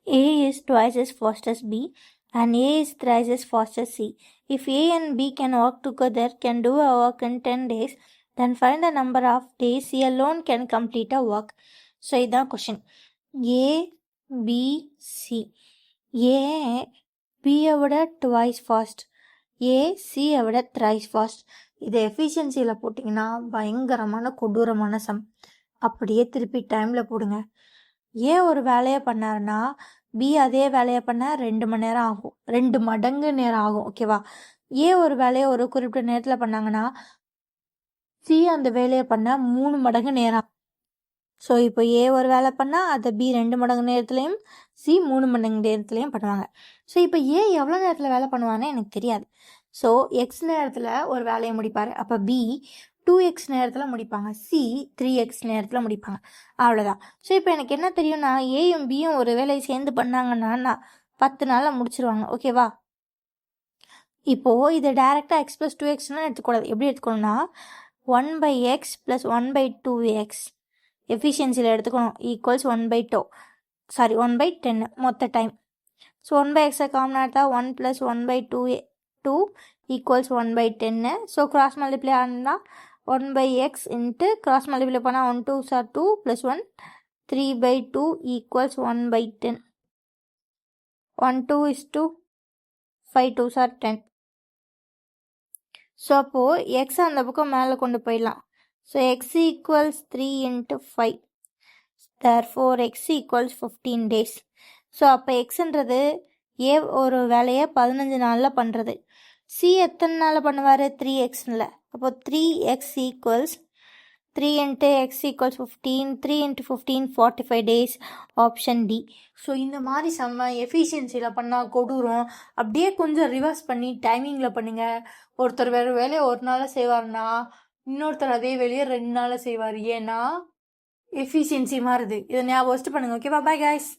A is twice as fast as B and A is thrice as fast as C. If A and B can work together, can do a work in 10 days, then find the number of days C alone can complete a work. So, இதான் question. A, B, C. A, B-ஐ விட twice fast. A, C-ஐ விட thrice fast. இதை எஃபிஷியன்சியில் போட்டிங்கன்னா பயங்கரமான கொடூரமான some. அப்படியே திருப்பி டைமில் போடுங்க. ஏ ஒரு வேலையை பண்ணாருன்னா பி அதே வேலையை பண்ண 2 மணி நேரம் ஆகும், 2 மடங்கு நேரம் ஆகும். ஓகேவா? ஏ ஒரு வேலையை ஒரு குறிப்பிட்ட நேரத்தில் பண்ணாங்கன்னா சி அந்த வேலையை பண்ண 3 மடங்கு நேரம். ஸோ இப்போ ஏ ஒரு வேலை பண்ணால் அதை பி 2 மடங்கு நேரத்துலையும் சி 3 மடங்கு நேரத்துலையும் பண்ணுவாங்க. ஸோ இப்போ ஏ எவ்வளோ நேரத்தில் வேலை பண்ணுவான்னு எனக்கு தெரியாது. ஸோ எக்ஸ் நேரத்தில் ஒரு வேலையை முடிப்பார். அப்போ பி 2x நேரத்தில் முடிப்பாங்க, சி 3x நேரத்தில் முடிப்பாங்க. அவ்வளோதான். ஸோ இப்போ எனக்கு என்ன தெரியும்னா ஏயும் பியும் ஒரு வேலையை சேர்ந்து பண்ணாங்கன்னா நான் 10 நாளில் முடிச்சிருவாங்க. ஓகேவா? இப்போது இதை டேரெக்டாக x + 2xன்னு எடுத்துக்கூடாது. எப்படி எடுத்துக்கணும்னா 1/x + 1/2x எஃபிஷியன்சியில் எடுத்துக்கணும். ஈக்குவல்ஸ் 1/10 மொத்த டைம். ஸோ 1/x காமனாக எடுத்தால் 1 + 1/2 ஈக்குவல்ஸ் 1/10. ஸோ கிராஸ் மல்டிப்ளை ஆனால் 1/x இன்ட்டு கிராஸ் மல்டிப்ளை பண்ணால் 1 2s are 2 + 1 3/2 equals 1/10. 1 2 is 2, 5 2s are 10. So அப்போது எக்ஸ் அந்த பக்கம் மேலே கொண்டு போயிடலாம். So x equals 3 × 5. therefore x equals 15 days. So அப்போ எக்ஸுன்றது ஏ ஒரு வேலையை 15 நாளில் பண்ணுறது. சி எத்தனை நாளில் பண்ணுவார்? 3xல. அப்போ 3x equals 3 × x equals 15. 3 × 15 45 days. Option D. So இந்த மாதிரி செம்ம எஃபிஷியன்சியில் பண்ணால் கொடூரம். அப்படியே கொஞ்சம் ரிவர்ஸ் பண்ணி டைமிங்கில் பண்ணுங்கள். ஒருத்தர் வேறு வேலையை ஒரு நாளில் செய்வார்னா இன்னொருத்தர் அதே வேலையை 2 நாளில் செய்வார். ஏன்னா எஃபிஷியன்சி மாறுது. இதை ஞாபகம் வச்சுட்டு பண்ணுங்கள். ஓகேவா? Bye guys.